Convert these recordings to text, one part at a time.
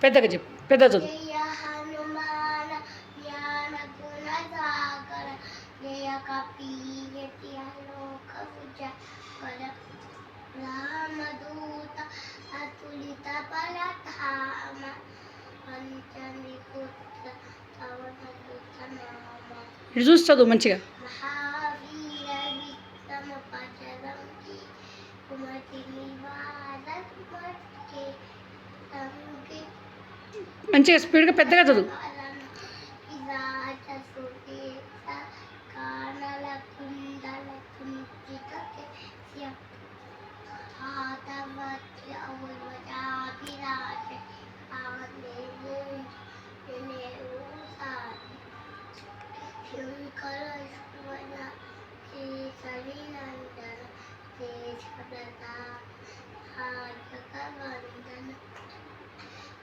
పెద్దగా చెప్పు, పెద్ద చదువు. జయ హనుమాన జ్ఞాన గుణ సాగర జయ కపీయతి లోక ఉజాగర రామదూత అతులిత బలధామ పంచమి పుత్ర పవనసుత నామ. ఇటు చూసి చదువు మంచిగా. మహావీర విక్రమ పచరంగి కుమతి నివార కుమతి తంగి మంచిగా స్పీడ్గా పెద్దగా చదువు.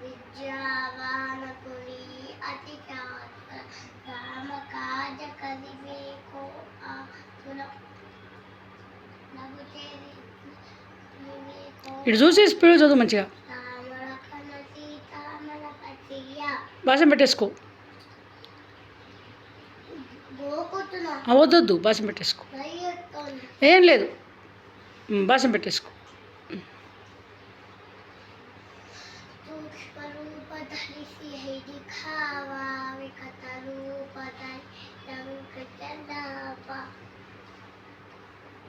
విద్యావానపురి అతి చాతుర రామ కాజ కదివేకో ఆతుర ఇటు చూసి స్పీడ్ చదువు మంచిగా. రామలఖన సీతామల పతియ భాషం పెట్టేసుకో. గోకుతున్నా వద్దొద్దు, భాషం పెట్టేసుకో. ఏం లేదు, భాషం పెట్టేసుకో.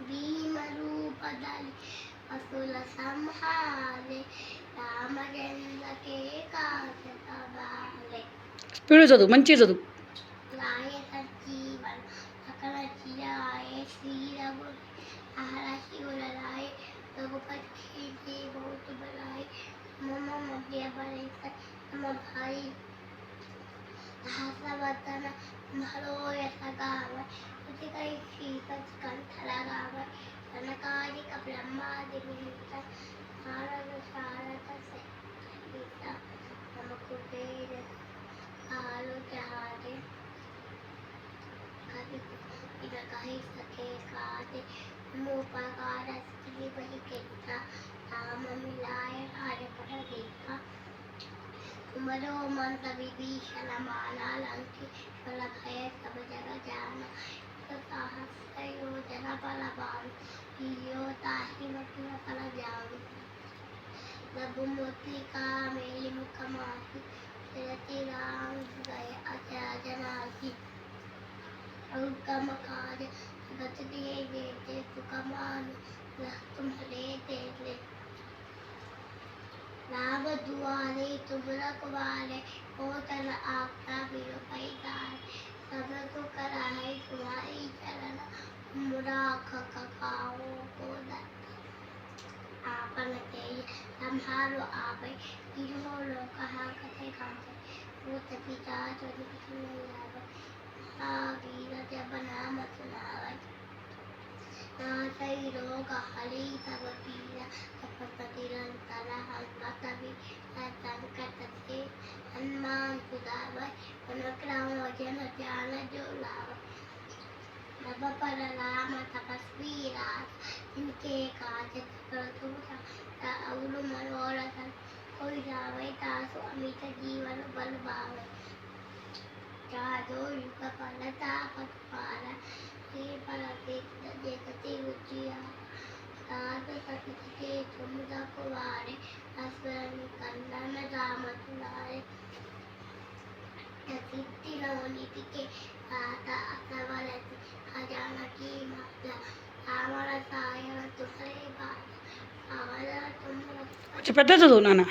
భీమరూపధరి అసుల సంహారే రామచంద్రకే కాశతబాలే. స్పీడ్ చదువు, మంచిగా చదువు. లాయ సజీవన సకల చిరాయ శ్రీరఘు ఆర శివులరాయ రఘుపతి భౌతి బలాయ మమ మధ్య బలైత మమ భాయి సహస్రవదన మహరోయ సగామ కృతికై శ్రీకంఠలగామ కనకాదిక బ్రహ్మాది విహిత నారద శారద సహిత మమ కుబేర ఆలోచహారే कभी इधर कहीं सके काटे मुपकार स्त्री बही केता राम मिलाए हरे पर देखा तुमरो मंत विभीषण माना लंकी फल भय सब जगह जाना साहस योजना बलवान यो ताहि मति फल जान रघुमूर्ति का मेली मुख माही तिरति राम गए अजनाही गम काज गत दिए देते सुकमान तुम्हारे तेरे राम दुआरे तुम रखवारे हो तन आपका बिरो पैदार सब को कराए तुम्हारी चरण मुराख ककाओ को आपन के संहारो आवे इहो लो कहा कथे खाते भूत पिता जो नहीं आवे वीर जब नाम सुनावै नासै रोग हरि तब पीरा तपति निरंतर हनुमत भी संकट से हनुमान सुधावै अनुग्रह वचन ध्यान जो लावै नभ पर राम तपस्वी राज इनके काज प्रतुर अवुल मनोरथ कोई जावै तासु अमित जीवन बल पावै जादो युग फलता पटपार हे फलते जगते उजिया साध सतत के तुम रखवारे असुरन कंदन राम दुलारे सिद्धि नवनीति के आता असवरति खजाना की माता रावण सायन तुम्हारे बात आवारा तुम పెద్ద చదువు నాన్న.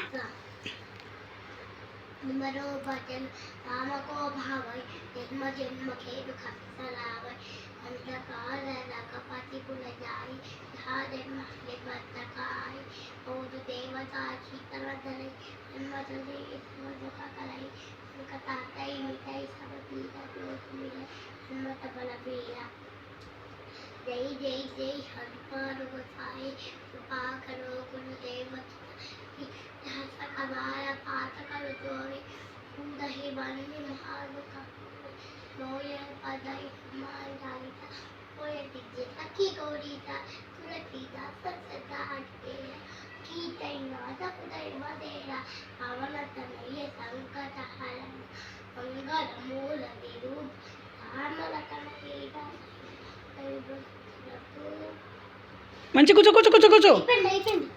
मरो भजन राम को भावै जन्म जन्म खेद खसरावै अंधकार रघुपति कुल जाई जहाँ जन्म हरे बतकाई और देवता शीतल धरे जन्म जले ईश्वर दुख करई कथा तई मिटाई सब पीरा लोक मिले हनुमत बल बीरा जय जय जय हनुमान गोसाई कृपा करो गुरुदेव हमारा पाठ कर जोड़े दही बनी महालुका लोय पदाई हमार डालिता कोय दिजे सखी गौरीता तुलसीता सत्सदा దైవదేర అవనతనయ్య సంకటహరణ మంగళమూల విరూప కామలకణ కీట మంచి కూర్చో కూర్చో కూర్చో కూర్చో అయిపోయింది